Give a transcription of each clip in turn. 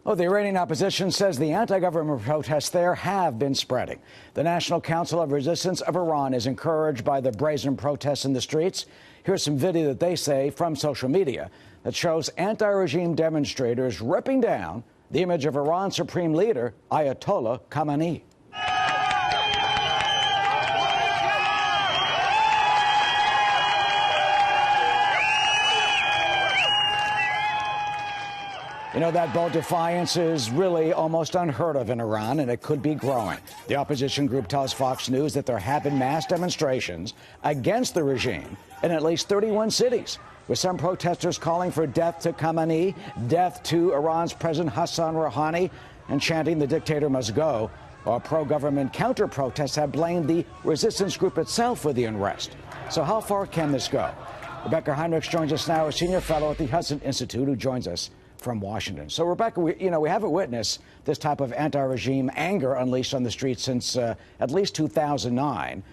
Oh, the Iranian opposition says the anti-government protests there have been spreading. The National Council of Resistance of Iran is encouraged by the brazen protests in the streets. Here's some video that they say from social media that shows anti-regime demonstrators ripping down the image of Iran's supreme leader, Ayatollah Khamenei. You know, that bold defiance is really almost unheard of in Iran, and it could be growing. The opposition group tells Fox News that there have been mass demonstrations against the regime in at least 31 cities, with some protesters calling for death to Khamenei, death to Iran's President Hassan Rouhani, and chanting the dictator must go, while pro-government counter-protests have blamed the resistance group itself for the unrest. So how far can this go? Rebecca Heinrichs joins us now, a senior fellow at the Hudson Institute, who joins us from Washington. So, Rebecca, we haven't witnessed this type of anti-regime anger unleashed on the streets since at least 2009.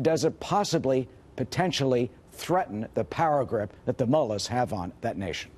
Does it possibly, potentially threaten the power grip that the mullahs have on that nation?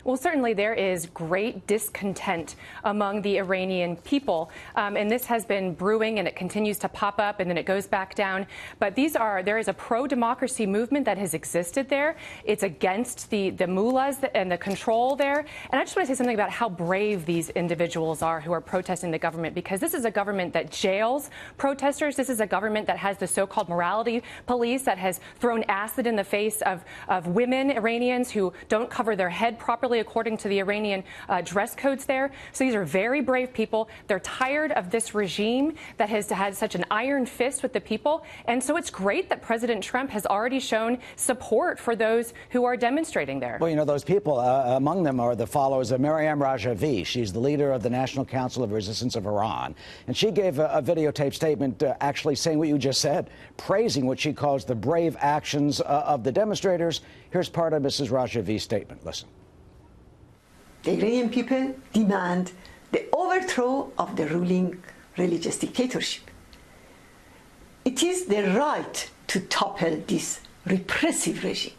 Well, certainly there is great discontent among the Iranian people, and this has been brewing, and it continues to pop up, and then it goes back down. But there is a pro-democracy movement that has existed there. It's against the mullahs and the control there. And I just want to say something about how brave these individuals are who are protesting the government, because this is a government that jails protesters. This is a government that has the so-called morality police, that has thrown acid in the face of women, Iranians, who don't cover their head properly according to the Iranian dress codes there. So these are very brave people. They're tired of this regime that has had such an iron fist with the people. And so it's great that President Trump has already shown support for those who are demonstrating there. Well, you know, those people, among them are the followers of Maryam Rajavi. She's the leader of the National Council of Resistance of Iran. And she gave a videotaped statement actually saying what you just said, praising what she calls the brave actions of the demonstrators. Here's part of Mrs. Rajavi's statement. Listen. The Iranian people demand the overthrow of the ruling religious dictatorship. It is their right to topple this repressive regime.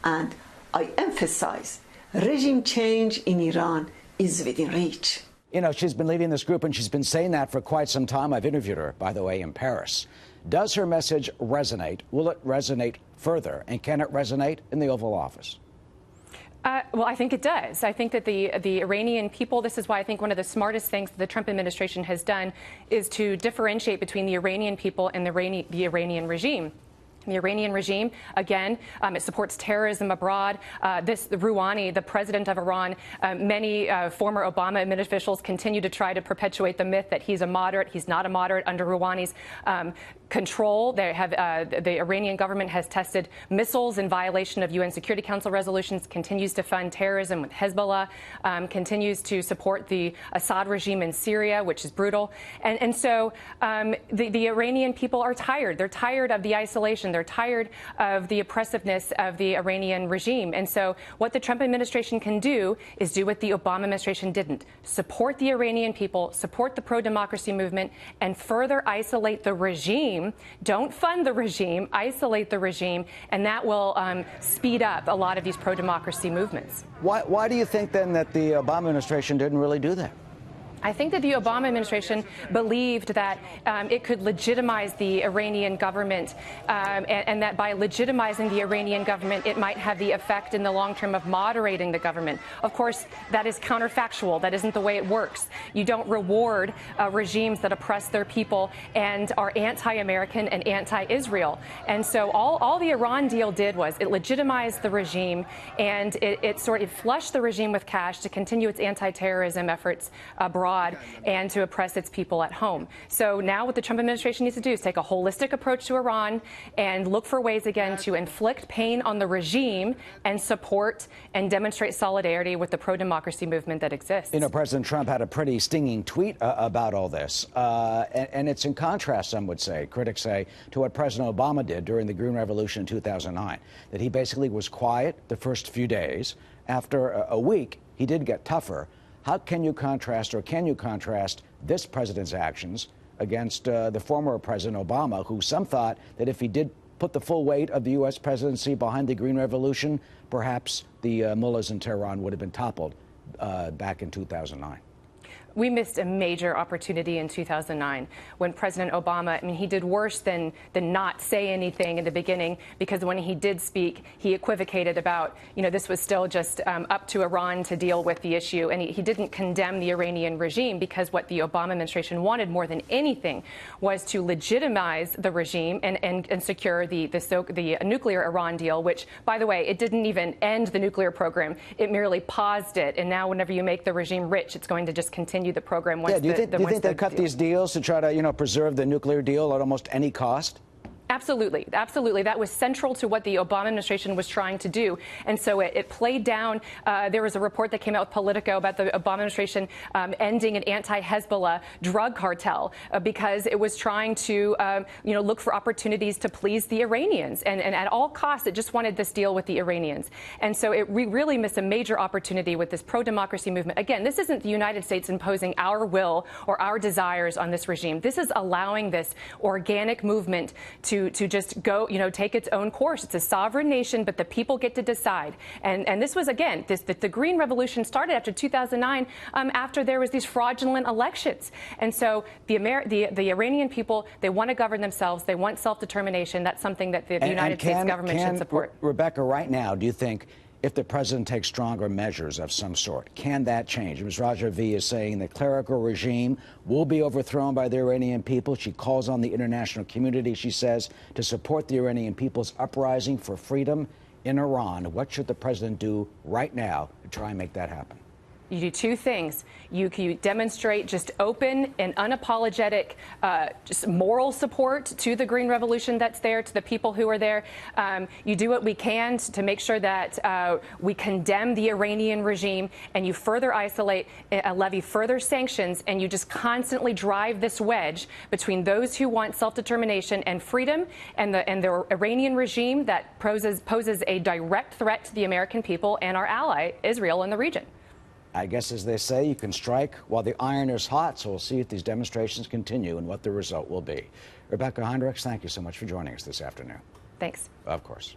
And I emphasize, regime change in Iran is within reach. You know, she's been leading this group, and she's been saying that for quite some time. I've interviewed her, by the way, in Paris. Does her message resonate? Will it resonate further? And can it resonate in the Oval Office? Well, I think it does. I think that the Iranian people, this is why I think one of the smartest things that the Trump administration has done is to differentiate between the Iranian people and the Iranian regime. The Iranian regime, again, it supports terrorism abroad. Rouhani, the president of Iran, many former Obama admin officials continue to try to perpetuate the myth that he's a moderate. He's not a moderate under Rouhani's control. The Iranian government has tested missiles in violation of UN Security Council resolutions, continues to fund terrorism with Hezbollah, continues to support the Assad regime in Syria, which is brutal. And so the Iranian people are tired. They're tired of the isolation. They're tired of the oppressiveness of the Iranian regime. And so what the Trump administration can do is do what the Obama administration didn't. Support the Iranian people, support the pro-democracy movement, and further isolate the regime. Don't fund the regime, isolate the regime, and that will speed up a lot of these pro-democracy movements. Why do you think, then, that the Obama administration didn't really do that? I think that the Obama administration believed that it could legitimize the Iranian government, and that by legitimizing the Iranian government, it might have the effect in the long term of moderating the government. Of course, that is counterfactual. That isn't the way it works. You don't reward regimes that oppress their people and are anti-American and anti-Israel. And so all the Iran deal did was it legitimized the regime, and it sort of flushed the regime with cash to continue its anti-terrorism efforts abroad and to oppress its people at home. So now what the Trump administration needs to do is take a holistic approach to Iran and look for ways again to inflict pain on the regime and support and demonstrate solidarity with the pro-democracy movement that exists. You know, President Trump had a pretty stinging tweet about all this, and it's in contrast, some would say, critics say, to what President Obama did during the Green Revolution in 2009, that he basically was quiet the first few days. After a week, he did get tougher. How can you contrast, or can you contrast, this president's actions against the former President Obama, who some thought that if he did put the full weight of the U.S. presidency behind the Green Revolution, perhaps the mullahs in Tehran would have been toppled back in 2009? We missed a major opportunity in 2009 when President Obama, I mean, he did worse than not say anything in the beginning, because when he did speak, he equivocated about, this was still just up to Iran to deal with the issue. And he didn't condemn the Iranian regime, because what the Obama administration wanted more than anything was to legitimize the regime and secure the nuclear Iran deal, which, by the way, it didn't even end the nuclear program. It merely paused it. And now whenever you make the regime rich, it's going to just continue the program once do you think they cut these deals to try to, preserve the nuclear deal at almost any cost? Absolutely. Absolutely. That was central to what the Obama administration was trying to do. And so it played down. There was a report that came out with Politico about the Obama administration ending an anti-Hezbollah drug cartel because it was trying to, look for opportunities to please the Iranians. And at all costs, it just wanted this deal with the Iranians. And so we really missed a major opportunity with this pro-democracy movement. Again, this isn't the United States imposing our will or our desires on this regime. This is allowing this organic movement to just go, take its own course. It's a sovereign nation, but the people get to decide. And this was, again, the Green Revolution started after 2009, after there was these fraudulent elections. And so the Iranian people, they want to govern themselves. They want self-determination. That's something that the United States government should support. Rebecca, right now, do you think, if the president takes stronger measures of some sort, can that change? Ms. Rajavi is saying the clerical regime will be overthrown by the Iranian people. She calls on the international community, she says, to support the Iranian people's uprising for freedom in Iran. What should the president do right now to try and make that happen? You do two things. You demonstrate just open and unapologetic, just moral support to the Green Revolution that's there, to the people who are there. You do what we can to make sure that we condemn the Iranian regime, and you further isolate, levy further sanctions, and you just constantly drive this wedge between those who want self-determination and freedom and the Iranian regime that poses a direct threat to the American people and our ally, Israel, in the region. I guess, as they say, you can strike while the iron is hot, so we'll see if these demonstrations continue and what the result will be. Rebecca Heinrichs, thank you so much for joining us this afternoon. Thanks. Of course.